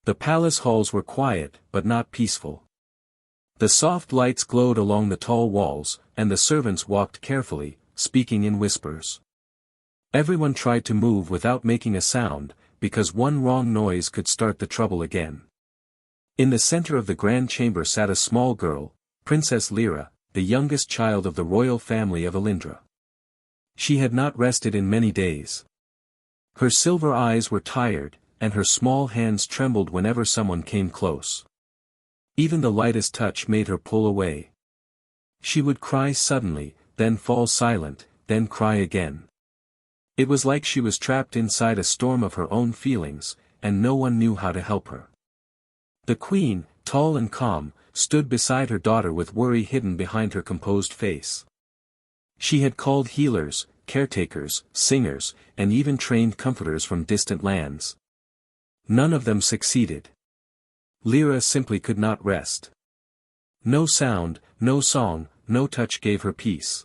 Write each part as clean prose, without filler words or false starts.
The palace halls were quiet, but not peaceful. The soft lights glowed along the tall walls, and the servants walked carefully, speaking in whispers. Everyone tried to move without making a sound, because one wrong noise could start the trouble again. In the center of the grand chamber sat a small girl, Princess Lyra, the youngest child of the royal family of Alindra. She had not rested in many days. Her silver eyes were tired, and her small hands trembled whenever someone came close. Even the lightest touch made her pull away. She would cry suddenly, then fall silent, then cry again. It was like she was trapped inside a storm of her own feelings, and no one knew how to help her. The queen, tall and calm, stood beside her daughter with worry hidden behind her composed face. She had called healers, caretakers, singers, and even trained comforters from distant lands. None of them succeeded. Lyra simply could not rest. No sound, no song, no touch gave her peace.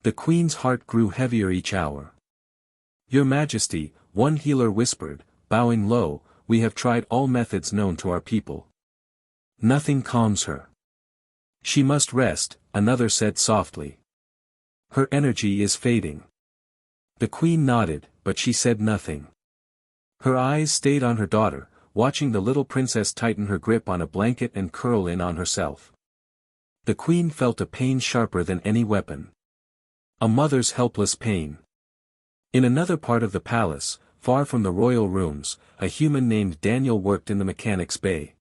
The queen's heart grew heavier each hour. "Your Majesty," one healer whispered, bowing low, "we have tried all methods known to our people. Nothing calms her. She must rest," another said softly. "Her energy is fading." The queen nodded, but she said nothing. Her eyes stayed on her daughter, watching the little princess tighten her grip on a blanket and curl in on herself. The queen felt a pain sharper than any weapon. A mother's helpless pain. In another part of the palace, far from the royal rooms, a human named Daniel worked in the mechanic's bay.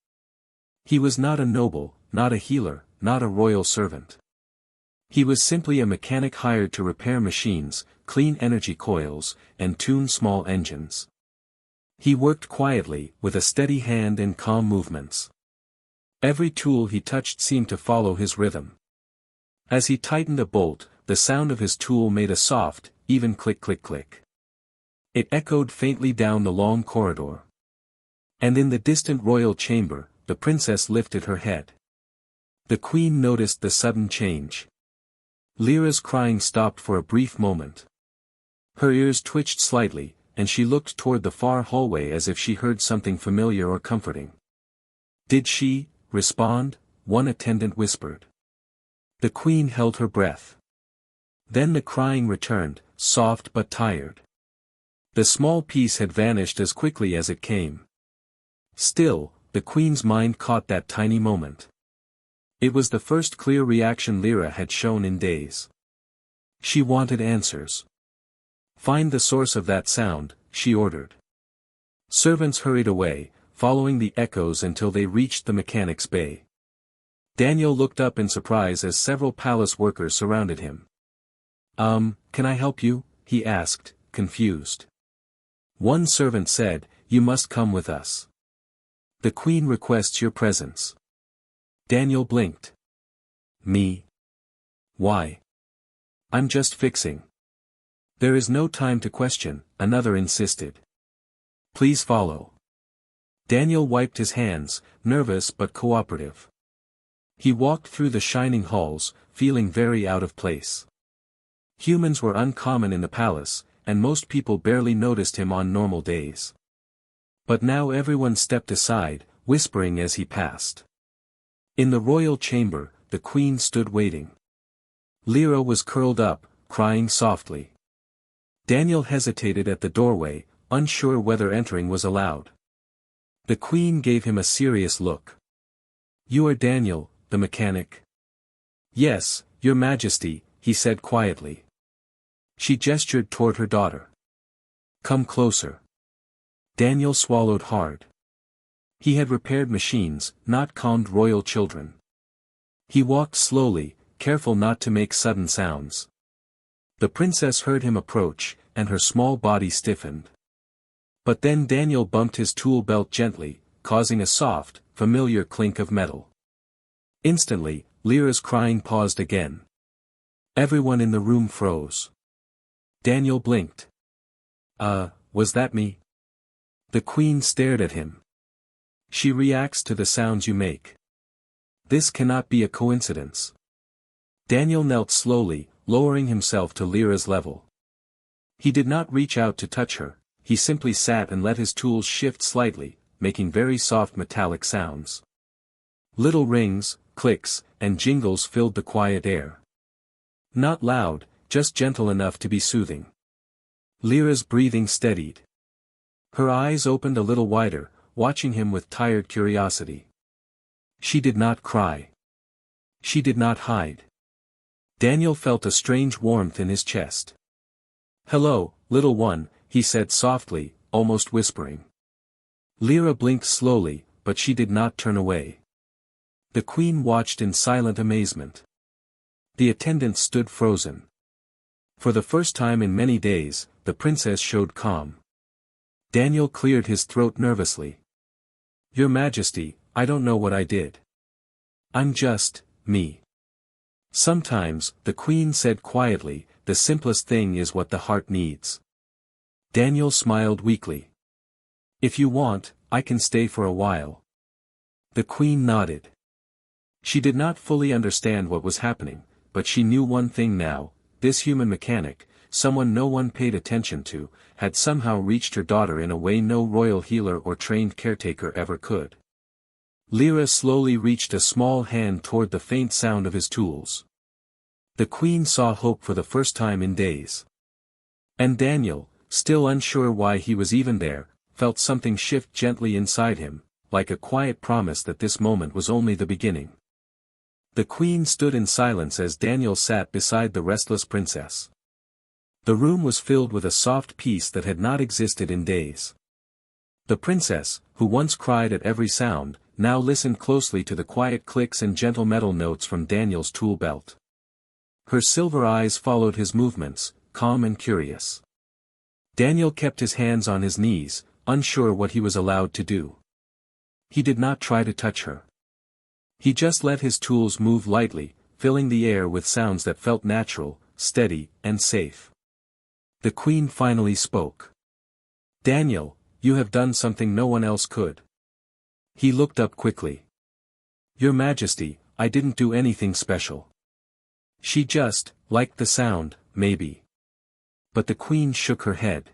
He was not a noble, not a healer, not a royal servant. He was simply a mechanic hired to repair machines, clean energy coils, and tune small engines. He worked quietly, with a steady hand and calm movements. Every tool he touched seemed to follow his rhythm. As he tightened a bolt, the sound of his tool made a soft, even click-click-click. It echoed faintly down the long corridor. And in the distant royal chamber, the princess lifted her head. The queen noticed the sudden change. Lyra's crying stopped for a brief moment. Her ears twitched slightly, and she looked toward the far hallway as if she heard something familiar or comforting. "Did she respond?" one attendant whispered. The queen held her breath. Then the crying returned, soft but tired. The small piece had vanished as quickly as it came. Still, the queen's mind caught that tiny moment. It was the first clear reaction Lyra had shown in days. She wanted answers. "Find the source of that sound," she ordered. Servants hurried away, following the echoes until they reached the mechanic's bay. Daniel looked up in surprise as several palace workers surrounded him. Can I help you?" he asked, confused. One servant said, "You must come with us. The queen requests your presence." Daniel blinked. "Me? Why? I'm just fixing." "There is no time to question," another insisted. "Please follow." Daniel wiped his hands, nervous but cooperative. He walked through the shining halls, feeling very out of place. Humans were uncommon in the palace, and most people barely noticed him on normal days. But now everyone stepped aside, whispering as he passed. In the royal chamber, the queen stood waiting. Lyra was curled up, crying softly. Daniel hesitated at the doorway, unsure whether entering was allowed. The queen gave him a serious look. "You are Daniel, the mechanic?" "Yes, Your Majesty," he said quietly. She gestured toward her daughter. "Come closer." Daniel swallowed hard. He had repaired machines, not calmed royal children. He walked slowly, careful not to make sudden sounds. The princess heard him approach, and her small body stiffened. But then Daniel bumped his tool belt gently, causing a soft, familiar clink of metal. Instantly, Lyra's crying paused again. Everyone in the room froze. Daniel blinked. Was that me?" The queen stared at him. "She reacts to the sounds you make. This cannot be a coincidence." Daniel knelt slowly, lowering himself to Lyra's level. He did not reach out to touch her, he simply sat and let his tools shift slightly, making very soft metallic sounds. Little rings, clicks, and jingles filled the quiet air. Not loud, just gentle enough to be soothing. Lyra's breathing steadied. Her eyes opened a little wider, watching him with tired curiosity. She did not cry. She did not hide. Daniel felt a strange warmth in his chest. "Hello, little one," he said softly, almost whispering. Lyra blinked slowly, but she did not turn away. The queen watched in silent amazement. The attendants stood frozen. For the first time in many days, the princess showed calm. Daniel cleared his throat nervously. "Your Majesty, I don't know what I did. I'm just, me." "Sometimes," the queen said quietly, "the simplest thing is what the heart needs." Daniel smiled weakly. "If you want, I can stay for a while." The queen nodded. She did not fully understand what was happening, but she knew one thing now: this human mechanic, someone no one paid attention to, had somehow reached her daughter in a way no royal healer or trained caretaker ever could. Lyra slowly reached a small hand toward the faint sound of his tools. The queen saw hope for the first time in days. And Daniel, still unsure why he was even there, felt something shift gently inside him, like a quiet promise that this moment was only the beginning. The queen stood in silence as Daniel sat beside the restless princess. The room was filled with a soft peace that had not existed in days. The princess, who once cried at every sound, now listened closely to the quiet clicks and gentle metal notes from Daniel's tool belt. Her silver eyes followed his movements, calm and curious. Daniel kept his hands on his knees, unsure what he was allowed to do. He did not try to touch her. He just let his tools move lightly, filling the air with sounds that felt natural, steady, and safe. The queen finally spoke. "Daniel, you have done something no one else could." He looked up quickly. "Your Majesty, I didn't do anything special." She just liked the sound, maybe. But the queen shook her head.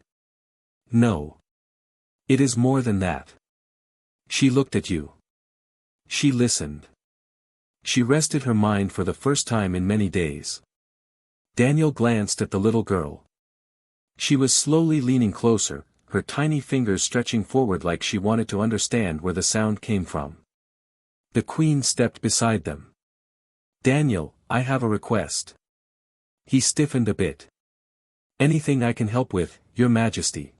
"No. It is more than that. She looked at you. She listened. She rested her mind for the first time in many days." Daniel glanced at the little girl. She was slowly leaning closer, her tiny fingers stretching forward like she wanted to understand where the sound came from. The queen stepped beside them. "Daniel, I have a request." He stiffened a bit. "Anything I can help with, Your Majesty."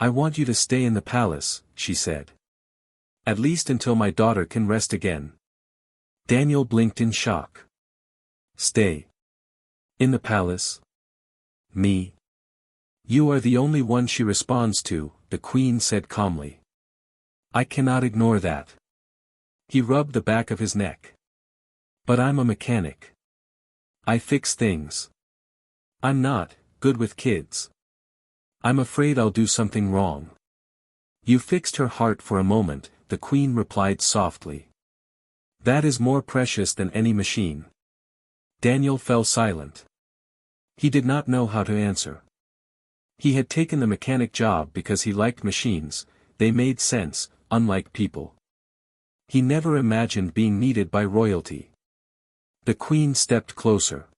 "I want you to stay in the palace," she said. "At least until my daughter can rest again." Daniel blinked in shock. "Stay. In the palace? Me? You are the only one she responds to," the queen said calmly. "I cannot ignore that." He rubbed the back of his neck. "But I'm a mechanic. I fix things. I'm not good with kids. I'm afraid I'll do something wrong." "You fixed her heart for a moment," the queen replied softly. "That is more precious than any machine." Daniel fell silent. He did not know how to answer. He had taken the mechanic job because he liked machines, they made sense, unlike people. He never imagined being needed by royalty. The queen stepped closer.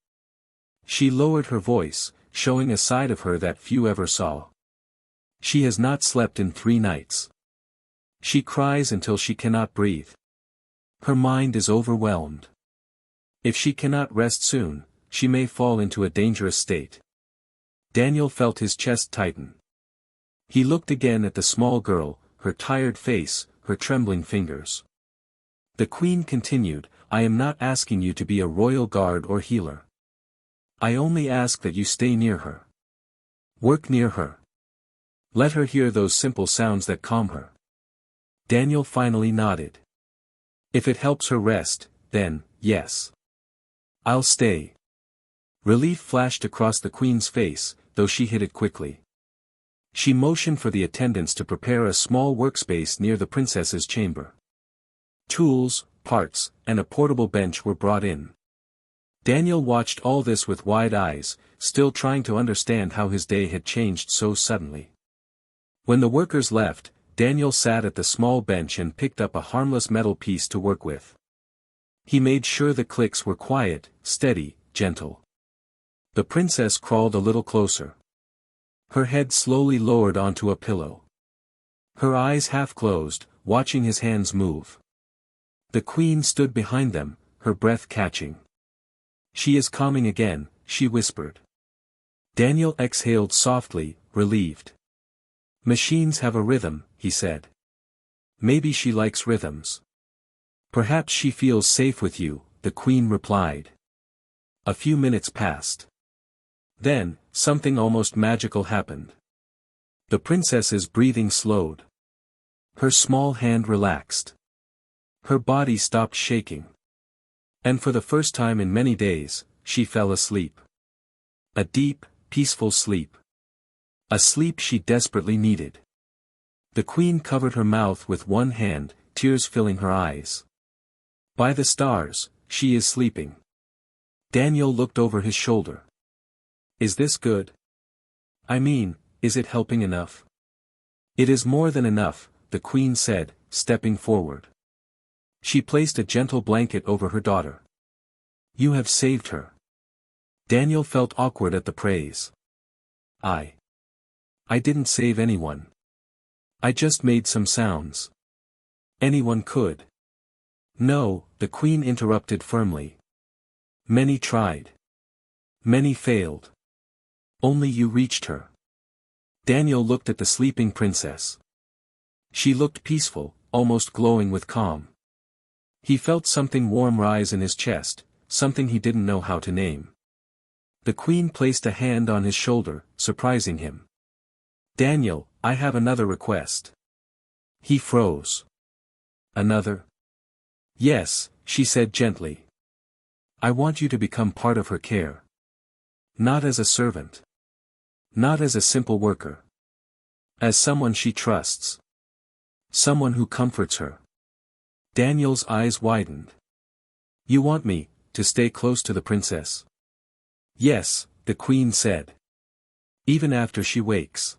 She lowered her voice, showing a side of her that few ever saw. "She has not slept in 3 nights. She cries until she cannot breathe. Her mind is overwhelmed. If she cannot rest soon, she may fall into a dangerous state." Daniel felt his chest tighten. He looked again at the small girl, her tired face, her trembling fingers. The queen continued, "I am not asking you to be a royal guard or healer. I only ask that you stay near her. Work near her. Let her hear those simple sounds that calm her." Daniel finally nodded. "If it helps her rest, then, yes. I'll stay." Relief flashed across the queen's face, though she hid it quickly. She motioned for the attendants to prepare a small workspace near the princess's chamber. Tools, parts, and a portable bench were brought in. Daniel watched all this with wide eyes, still trying to understand how his day had changed so suddenly. When the workers left, Daniel sat at the small bench and picked up a harmless metal piece to work with. He made sure the clicks were quiet, steady, gentle. The princess crawled a little closer. Her head slowly lowered onto a pillow. Her eyes half closed, watching his hands move. The queen stood behind them, her breath catching. "She is calming again," she whispered. Daniel exhaled softly, relieved. "Machines have a rhythm," he said. "Maybe she likes rhythms." "Perhaps she feels safe with you," the queen replied. A few minutes passed. Then, something almost magical happened. The princess's breathing slowed. Her small hand relaxed. Her body stopped shaking. And for the first time in many days, she fell asleep. A deep, peaceful sleep. A sleep she desperately needed. The queen covered her mouth with one hand, tears filling her eyes. "By the stars, she is sleeping." Daniel looked over his shoulder. "Is this good? I mean, is it helping enough?" "It is more than enough," the queen said, stepping forward. She placed a gentle blanket over her daughter. "You have saved her." Daniel felt awkward at the praise. I didn't save anyone. I just made some sounds." "Anyone could." "No," the queen interrupted firmly. "Many tried. Many failed. Only you reached her." Daniel looked at the sleeping princess. She looked peaceful, almost glowing with calm. He felt something warm rise in his chest, something he didn't know how to name. The queen placed a hand on his shoulder, surprising him. "Daniel, I have another request." He froze. "Another?" "Yes," she said gently. "I want you to become part of her care. Not as a servant. Not as a simple worker. As someone she trusts. Someone who comforts her." Daniel's eyes widened. "You want me to stay close to the princess?" "Yes," the queen said. "Even after she wakes."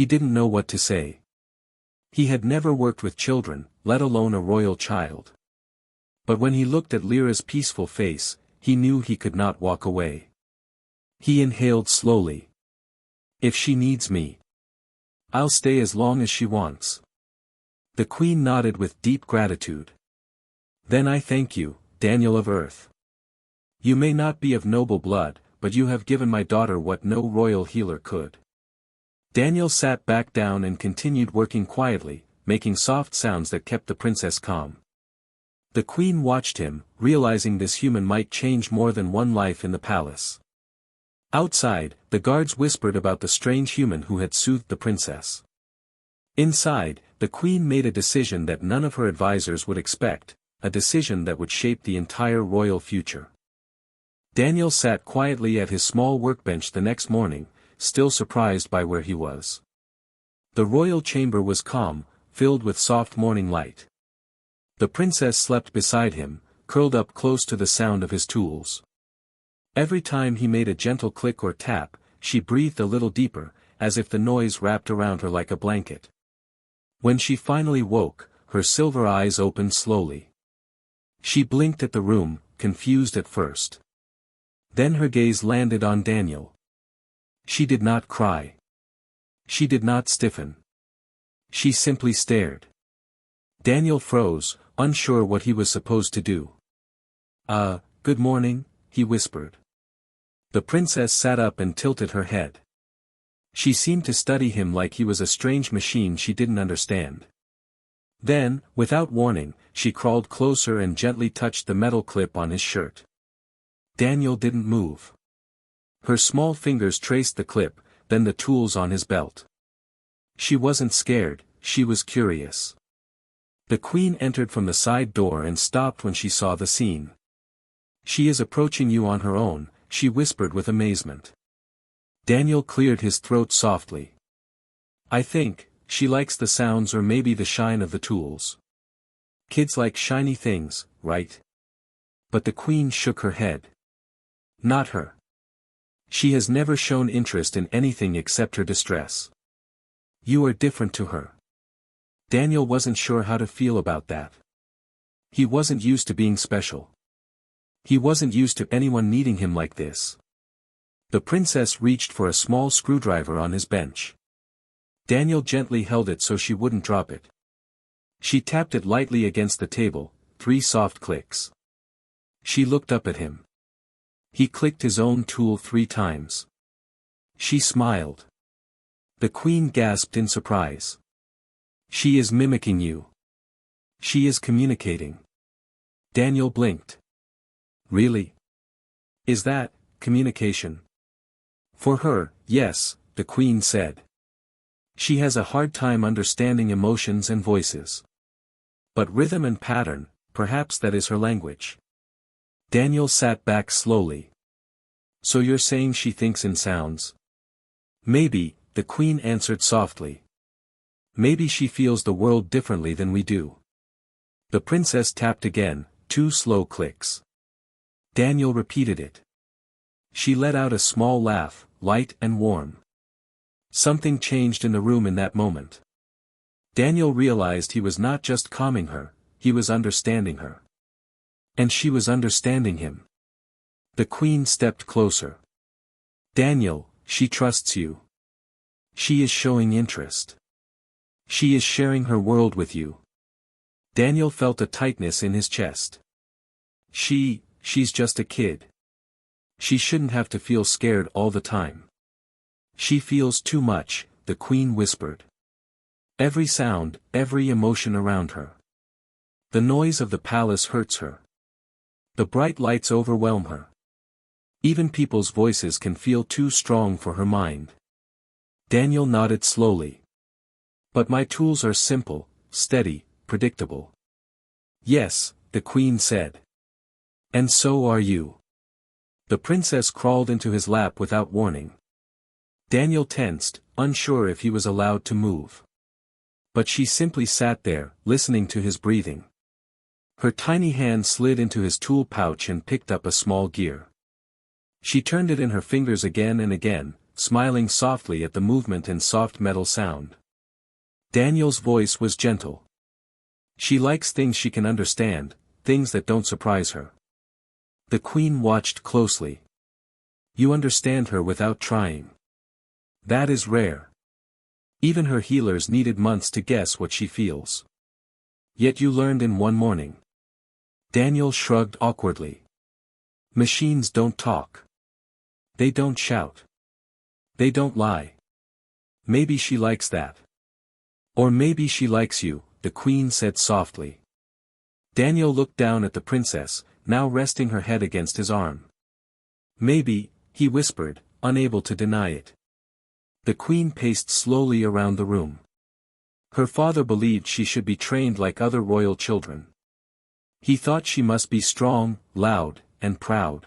He didn't know what to say. He had never worked with children, let alone a royal child. But when he looked at Lyra's peaceful face, he knew he could not walk away. He inhaled slowly. "If she needs me, I'll stay as long as she wants." The queen nodded with deep gratitude. "Then I thank you, Daniel of Earth. You may not be of noble blood, but you have given my daughter what no royal healer could." Daniel sat back down and continued working quietly, making soft sounds that kept the princess calm. The queen watched him, realizing this human might change more than one life in the palace. Outside, the guards whispered about the strange human who had soothed the princess. Inside, the queen made a decision that none of her advisors would expect, a decision that would shape the entire royal future. Daniel sat quietly at his small workbench the next morning, still surprised by where he was. The royal chamber was calm, filled with soft morning light. The princess slept beside him, curled up close to the sound of his tools. Every time he made a gentle click or tap, she breathed a little deeper, as if the noise wrapped around her like a blanket. When she finally woke, her silver eyes opened slowly. She blinked at the room, confused at first. Then her gaze landed on Daniel. She did not cry. She did not stiffen. She simply stared. Daniel froze, unsure what he was supposed to do. Good morning," he whispered. The princess sat up and tilted her head. She seemed to study him like he was a strange machine she didn't understand. Then, without warning, she crawled closer and gently touched the metal clip on his shirt. Daniel didn't move. Her small fingers traced the clip, then the tools on his belt. She wasn't scared, she was curious. The queen entered from the side door and stopped when she saw the scene. "She is approaching you on her own," she whispered with amazement. Daniel cleared his throat softly. "I think, she likes the sounds or maybe the shine of the tools. Kids like shiny things, right?" But the queen shook her head. "Not her. She has never shown interest in anything except her distress. You are different to her. Daniel wasn't sure how to feel about that. He wasn't used to being special. He wasn't used to anyone needing him like this. The princess reached for a small screwdriver on his bench. Daniel gently held it so she wouldn't drop it. She tapped it lightly against the table, 3 soft clicks. She looked up at him. He clicked his own tool 3 times. She smiled. The queen gasped in surprise. She is mimicking you. She is communicating. Daniel blinked. Really? Is that communication? For her, yes, the queen said. She has a hard time understanding emotions and voices. But rhythm and pattern, perhaps that is her language. Daniel sat back slowly. So you're saying she thinks in sounds? Maybe, the queen answered softly. Maybe she feels the world differently than we do. The princess tapped again, 2 slow clicks. Daniel repeated it. She let out a small laugh, light and warm. Something changed in the room in that moment. Daniel realized he was not just calming her, he was understanding her. And she was understanding him. The queen stepped closer. Daniel, she trusts you. She is showing interest. She is sharing her world with you. Daniel felt a tightness in his chest. She's just a kid. She shouldn't have to feel scared all the time. She feels too much, the queen whispered. Every sound, every emotion around her. The noise of the palace hurts her. The bright lights overwhelm her. Even people's voices can feel too strong for her mind. Daniel nodded slowly. But my tools are simple, steady, predictable. Yes, the queen said. And so are you. The princess crawled into his lap without warning. Daniel tensed, unsure if he was allowed to move. But she simply sat there, listening to his breathing. Her tiny hand slid into his tool pouch and picked up a small gear. She turned it in her fingers again and again, smiling softly at the movement and soft metal sound. Daniel's voice was gentle. She likes things she can understand, things that don't surprise her. The queen watched closely. You understand her without trying. That is rare. Even her healers needed months to guess what she feels. Yet you learned in one morning. Daniel shrugged awkwardly. Machines don't talk. They don't shout. They don't lie. Maybe she likes that. Or maybe she likes you, the queen said softly. Daniel looked down at the princess, now resting her head against his arm. Maybe, he whispered, unable to deny it. The queen paced slowly around the room. Her father believed she should be trained like other royal children. He thought she must be strong, loud, and proud.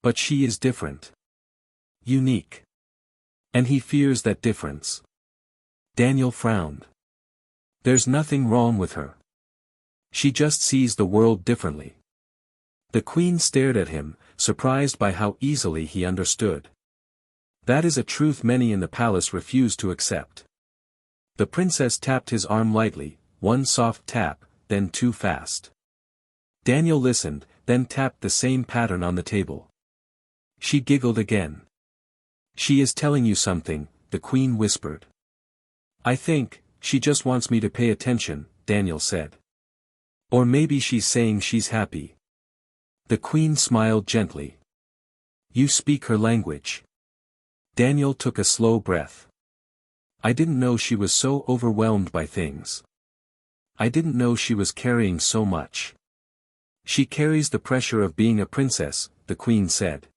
But she is different. Unique. And he fears that difference. Daniel frowned. There's nothing wrong with her. She just sees the world differently. The queen stared at him, surprised by how easily he understood. That is a truth many in the palace refuse to accept. The princess tapped his arm lightly, 1 soft tap, then 2 fast. Daniel listened, then tapped the same pattern on the table. She giggled again. She is telling you something, the queen whispered. I think, she just wants me to pay attention, Daniel said. Or maybe she's saying she's happy. The queen smiled gently. You speak her language. Daniel took a slow breath. I didn't know she was so overwhelmed by things. I didn't know she was carrying so much. She carries the pressure of being a princess, the queen said.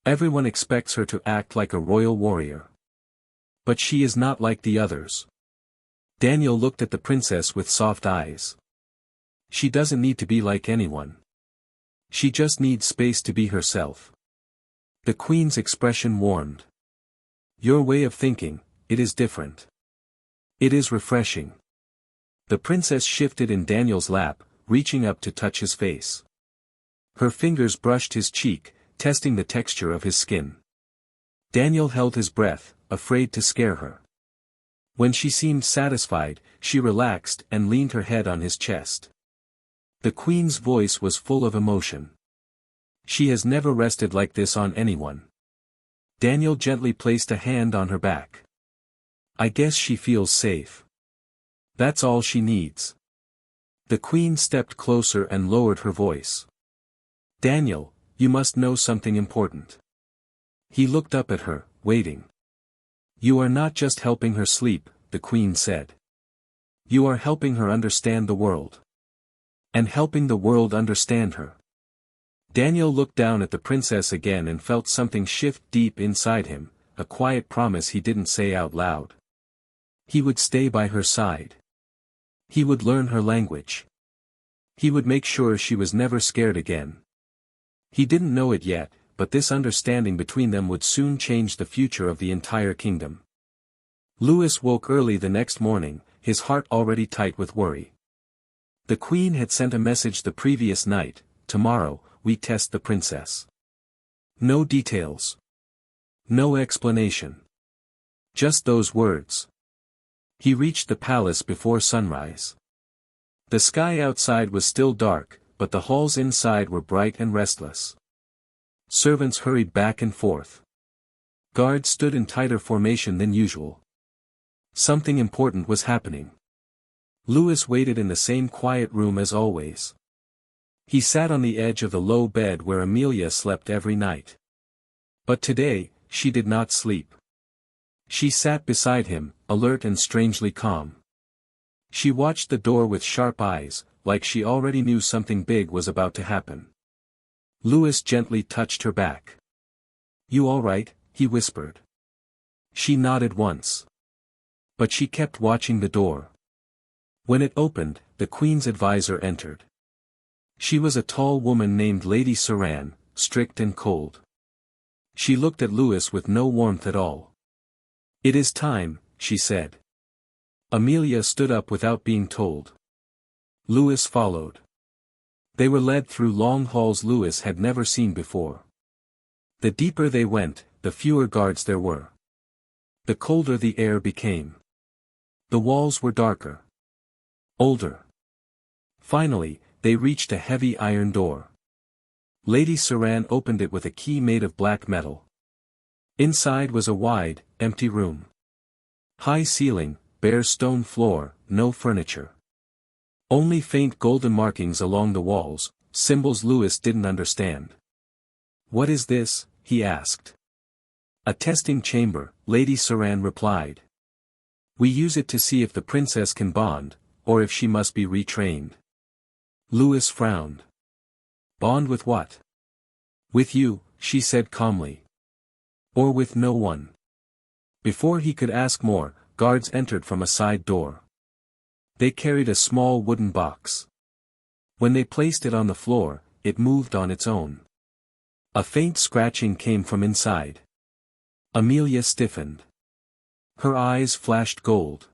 Everyone expects her to act like a royal warrior. But she is not like the others. Daniel looked at the princess with soft eyes. She doesn't need to be like anyone. She just needs space to be herself. The queen's expression warmed. Your way of thinking, it is different. It is refreshing. The princess shifted in Daniel's lap, reaching up to touch his face. Her fingers brushed his cheek, testing the texture of his skin. Daniel held his breath, afraid to scare her. When she seemed satisfied, she relaxed and leaned her head on his chest. The queen's voice was full of emotion. She has never rested like this on anyone. Daniel gently placed a hand on her back. I guess she feels safe. That's all she needs. The queen stepped closer and lowered her voice. Daniel, you must know something important. He looked up at her, waiting. You are not just helping her sleep, the queen said. You are helping her understand the world. And helping the world understand her. Daniel looked down at the princess again and felt something shift deep inside him, a quiet promise he didn't say out loud. He would stay by her side. He would learn her language. He would make sure she was never scared again. He didn't know it yet, but this understanding between them would soon change the future of the entire kingdom. Louis woke early the next morning, his heart already tight with worry. The queen had sent a message the previous night, tomorrow, we test the princess. No details. No explanation. Just those words. He reached the palace before sunrise. The sky outside was still dark, but the halls inside were bright and restless. Servants hurried back and forth. Guards stood in tighter formation than usual. Something important was happening. Louis waited in the same quiet room as always. He sat on the edge of the low bed where Amelia slept every night. But today, she did not sleep. She sat beside him, alert and strangely calm. She watched the door with sharp eyes, like she already knew something big was about to happen. Louis gently touched her back. You all right? He whispered. She nodded once. But she kept watching the door. When it opened, the queen's advisor entered. She was a tall woman named Lady Saran, strict and cold. She looked at Louis with no warmth at all. It is time, she said. Amelia stood up without being told. Louis followed. They were led through long halls Louis had never seen before. The deeper they went, the fewer guards there were. The colder the air became. The walls were darker. Older. Finally, they reached a heavy iron door. Lady Saran opened it with a key made of black metal. Inside was a wide, empty room. High ceiling, bare stone floor, no furniture. Only faint golden markings along the walls, symbols Louis didn't understand. What is this? He asked. A testing chamber, Lady Saran replied. We use it to see if the princess can bond, or if she must be retrained. Louis frowned. Bond with what? With you, she said calmly. Or with no one. Before he could ask more, guards entered from a side door. They carried a small wooden box. When they placed it on the floor, it moved on its own. A faint scratching came from inside. Amelia stiffened. Her eyes flashed gold.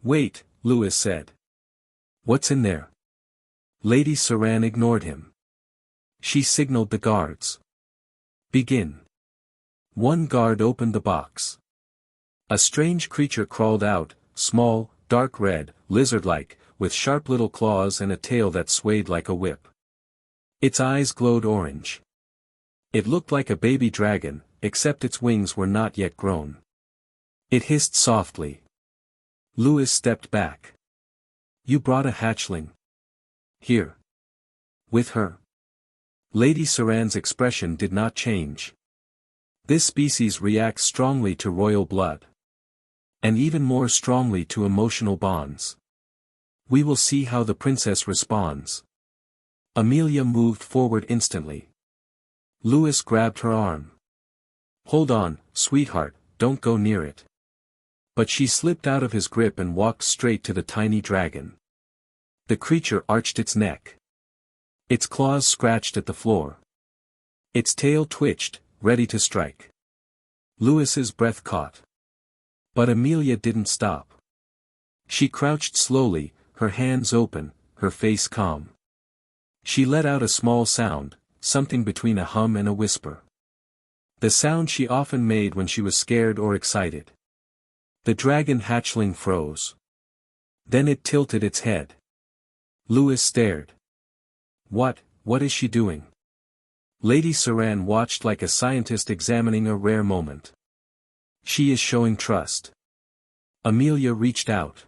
Wait, Louis said. What's in there? Lady Saran ignored him. She signaled the guards. Begin. One guard opened the box. A strange creature crawled out, small, dark red, lizard-like, with sharp little claws and a tail that swayed like a whip. Its eyes glowed orange. It looked like a baby dragon, except its wings were not yet grown. It hissed softly. Louis stepped back. You brought a hatchling. Here. With her. Lady Saran's expression did not change. This species reacts strongly to royal blood. And even more strongly to emotional bonds. We will see how the princess responds. Amelia moved forward instantly. Louis grabbed her arm. Hold on, sweetheart, don't go near it. But she slipped out of his grip and walked straight to the tiny dragon. The creature arched its neck. Its claws scratched at the floor. Its tail twitched, ready to strike. Louis's breath caught. But Amelia didn't stop. She crouched slowly, her hands open, her face calm. She let out a small sound, something between a hum and a whisper. The sound she often made when she was scared or excited. The dragon hatchling froze. Then it tilted its head. Louis stared. What is she doing? Lady Saran watched like a scientist examining a rare moment. She is showing trust. Amelia reached out.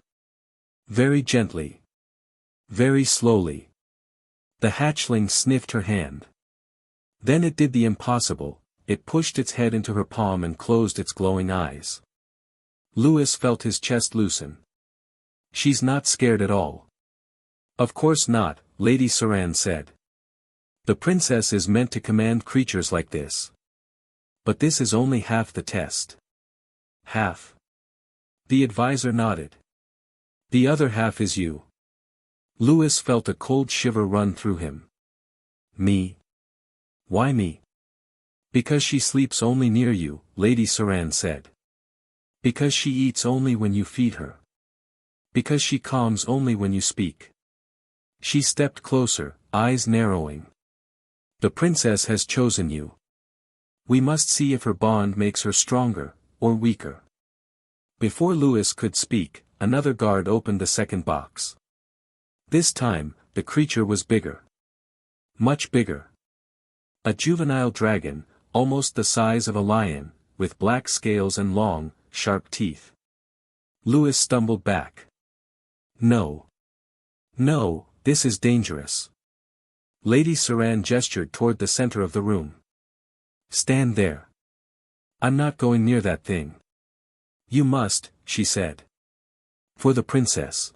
Very gently. Very slowly. The hatchling sniffed her hand. Then it did the impossible, it pushed its head into her palm and closed its glowing eyes. Louis felt his chest loosen. She's not scared at all. Of course not, Lady Saran said. The princess is meant to command creatures like this. But this is only half the test. Half. The advisor nodded. The other half is you. Louis felt a cold shiver run through him. Me? Why me? Because she sleeps only near you, Lady Saran said. Because she eats only when you feed her. Because she calms only when you speak. She stepped closer, eyes narrowing. The princess has chosen you. We must see if her bond makes her stronger, or weaker. Before Louis could speak, another guard opened the second box. This time, the creature was bigger. Much bigger. A juvenile dragon, almost the size of a lion, with black scales and long, sharp teeth. Louis stumbled back. No. No, this is dangerous. Lady Saran gestured toward the center of the room. Stand there. I'm not going near that thing. You must, she said. For the princess.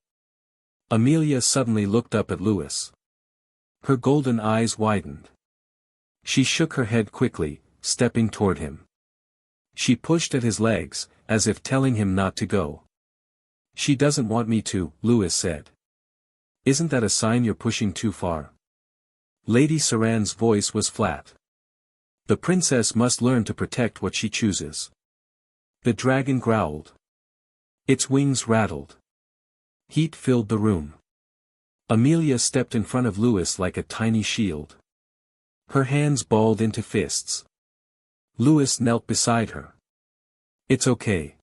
Amelia suddenly looked up at Louis. Her golden eyes widened. She shook her head quickly, stepping toward him. She pushed at his legs, as if telling him not to go. She doesn't want me to, Louis said. Isn't that a sign you're pushing too far? Lady Saran's voice was flat. The princess must learn to protect what she chooses. The dragon growled. Its wings rattled. Heat filled the room. Amelia stepped in front of Louis like a tiny shield. Her hands balled into fists. Louis knelt beside her. It's okay.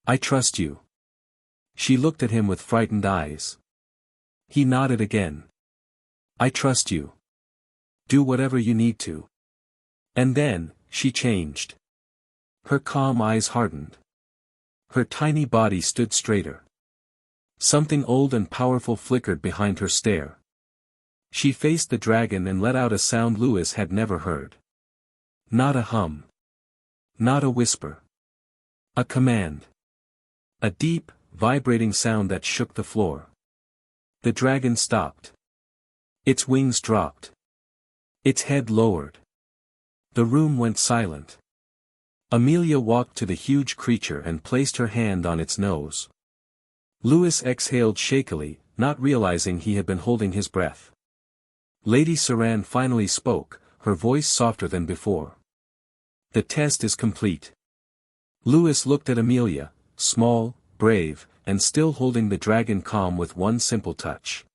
I trust you. She looked at him with frightened eyes. He nodded again. I trust you. Do whatever you need to. And then, she changed. Her calm eyes hardened. Her tiny body stood straighter. Something old and powerful flickered behind her stare. She faced the dragon and let out a sound Louis had never heard. Not a hum. Not a whisper. A command. A deep, vibrating sound that shook the floor. The dragon stopped. Its wings dropped. Its head lowered. The room went silent. Amelia walked to the huge creature and placed her hand on its nose. Louis exhaled shakily, not realizing he had been holding his breath. Lady Saran finally spoke, her voice softer than before. The test is complete. Louis looked at Amelia, small, brave, and still holding the dragon calm with one simple touch.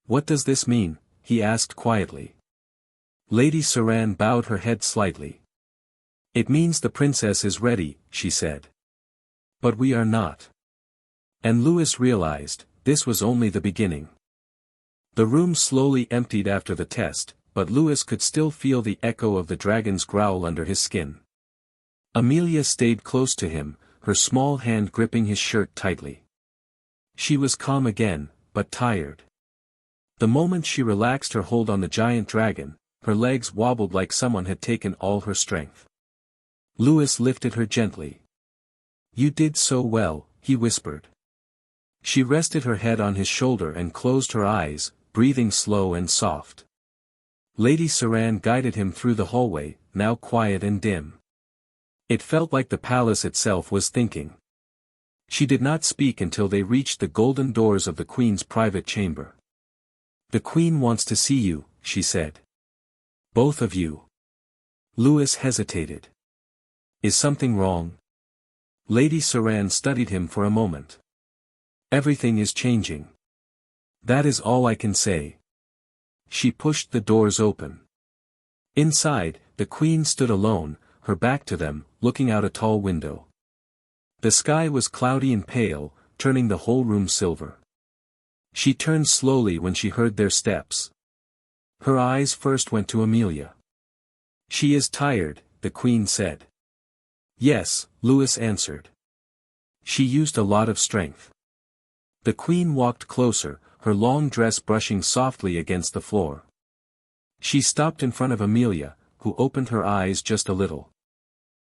What does this mean? He asked quietly. Lady Saran bowed her head slightly. It means the princess is ready, she said. But we are not. And Louis realized, this was only the beginning. The room slowly emptied after the test, but Louis could still feel the echo of the dragon's growl under his skin. Amelia stayed close to him, her small hand gripping his shirt tightly. She was calm again, but tired. The moment she relaxed her hold on the giant dragon, her legs wobbled like someone had taken all her strength. Louis lifted her gently. You did so well, he whispered. She rested her head on his shoulder and closed her eyes, breathing slow and soft. Lady Saran guided him through the hallway, now quiet and dim. It felt like the palace itself was thinking. She did not speak until they reached the golden doors of the queen's private chamber. The queen wants to see you, she said. Both of you. Louis hesitated. Is something wrong? Lady Saran studied him for a moment. Everything is changing. That is all I can say. She pushed the doors open. Inside, the queen stood alone, her back to them, looking out a tall window. The sky was cloudy and pale, turning the whole room silver. She turned slowly when she heard their steps. Her eyes first went to Amelia. "She is tired," the queen said. "Yes," Louis answered. "She used a lot of strength." The queen walked closer, her long dress brushing softly against the floor. She stopped in front of Amelia, who opened her eyes just a little.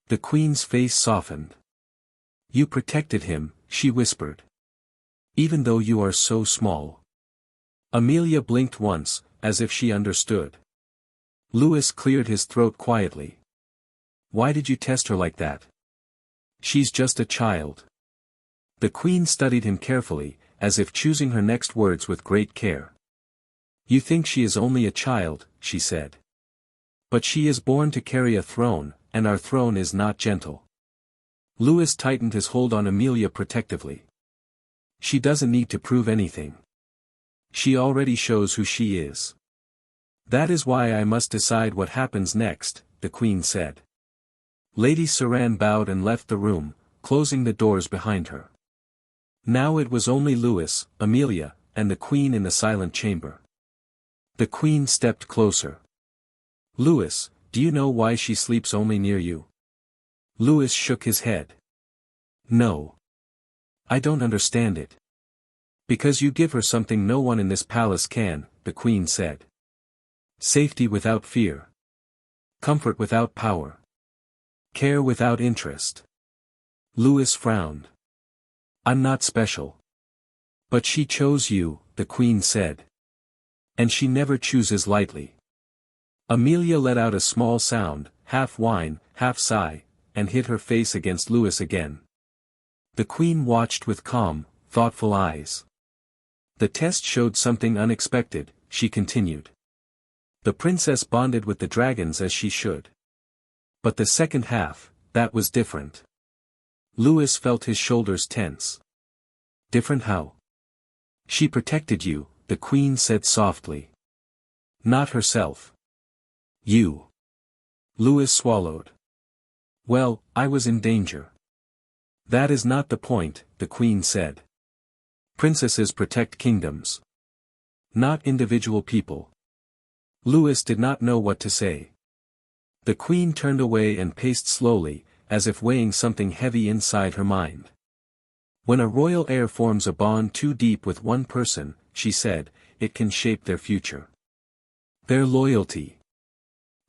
The queen's face softened. "You protected him," she whispered. "Even though you are so small." Amelia blinked once, as if she understood. Louis cleared his throat quietly. "Why did you test her like that? She's just a child." The queen studied him carefully, as if choosing her next words with great care. "You think she is only a child," she said. "But she is born to carry a throne, and our throne is not gentle." Louis tightened his hold on Amelia protectively. "She doesn't need to prove anything. She already shows who she is." "That is why I must decide what happens next," the queen said. Lady Saran bowed and left the room, closing the doors behind her. Now it was only Louis, Amelia, and the queen in the silent chamber. The queen stepped closer. "Louis, do you know why she sleeps only near you?" Louis shook his head. "No. I don't understand it." "Because you give her something no one in this palace can," the queen said. "Safety without fear. Comfort without power. Care without interest." Louis frowned. "I'm not special." "But she chose you," the queen said. "And she never chooses lightly." Amelia let out a small sound, half whine, half sigh, and hid her face against Louis again. The queen watched with calm, thoughtful eyes. "The test showed something unexpected," she continued. "The princess bonded with the dragons as she should. But the second half, that was different." Louis felt his shoulders tense. "Different how?" "She protected you," the queen said softly. "Not herself. You." Louis swallowed. "Well, I was in danger." "That is not the point," the queen said. "Princesses protect kingdoms. Not individual people." Louis did not know what to say. The queen turned away and paced slowly, as if weighing something heavy inside her mind. "When a royal heir forms a bond too deep with one person," she said, "it can shape their future. Their loyalty.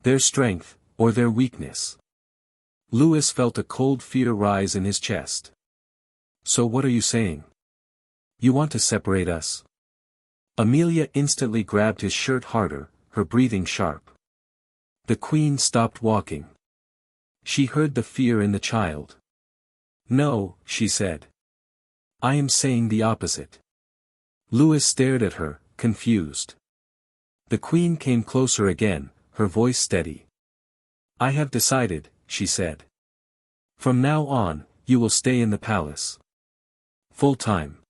Their strength, or their weakness." Louis felt a cold fear rise in his chest. "So what are you saying? You want to separate us?" Amelia instantly grabbed his shirt harder, her breathing sharp. The queen stopped walking. She heard the fear in the child. "No," she said. "I am saying the opposite." Louis stared at her, confused. The queen came closer again, her voice steady. "I have decided," she said. "From now on, you will stay in the palace. Full time."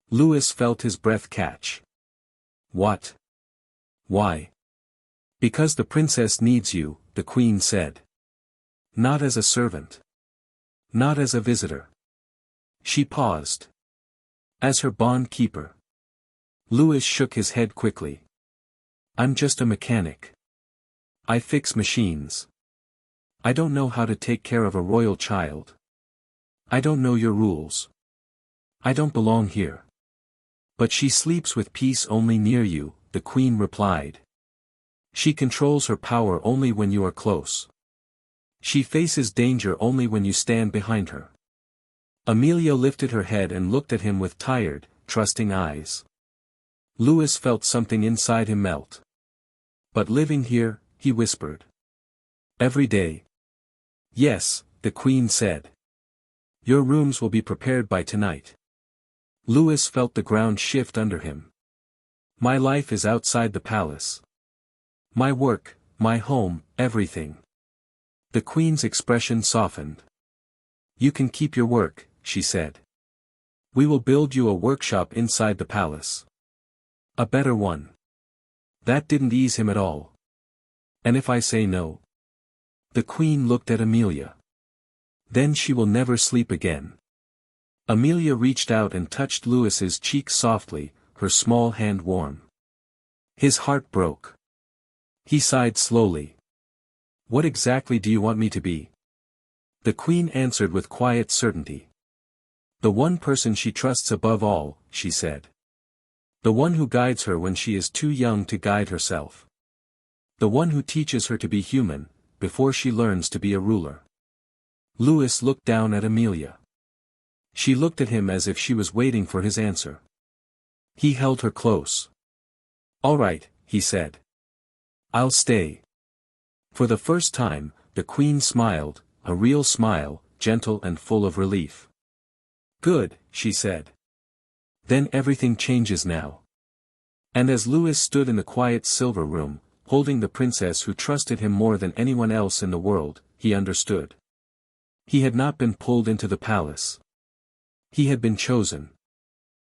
Louis felt his breath catch. "What? Why?" "Because the princess needs you," the queen said. "Not as a servant. Not as a visitor." She paused. "As her bond keeper." Louis shook his head quickly. "I'm just a mechanic. I fix machines. I don't know how to take care of a royal child. I don't know your rules. I don't belong here." "But she sleeps with peace only near you," the queen replied. "She controls her power only when you are close. She faces danger only when you stand behind her." Amelia lifted her head and looked at him with tired, trusting eyes. Louis felt something inside him melt. "But living here," he whispered. "Every day?" "Yes," the queen said. "Your rooms will be prepared by tonight." Louis felt the ground shift under him. "My life is outside the palace. My work, my home, everything." The queen's expression softened. "You can keep your work," she said. "We will build you a workshop inside the palace. A better one." That didn't ease him at all. "And if I say no?" The queen looked at Amelia. Then she will never sleep again. Amelia reached out and touched Louis's cheek softly, her small hand warm. His heart broke. He sighed slowly. What exactly do you want me to be? The queen answered with quiet certainty. The one person she trusts above all, she said. The one who guides her when she is too young to guide herself. The one who teaches her to be human, before she learns to be a ruler. Louis looked down at Amelia. She looked at him as if she was waiting for his answer. He held her close. All right, he said. I'll stay. For the first time, the queen smiled, a real smile, gentle and full of relief. Good, she said. Then everything changes now. And as Louis stood in the quiet silver room, holding the princess who trusted him more than anyone else in the world, he understood. He had not been pulled into the palace. He had been chosen.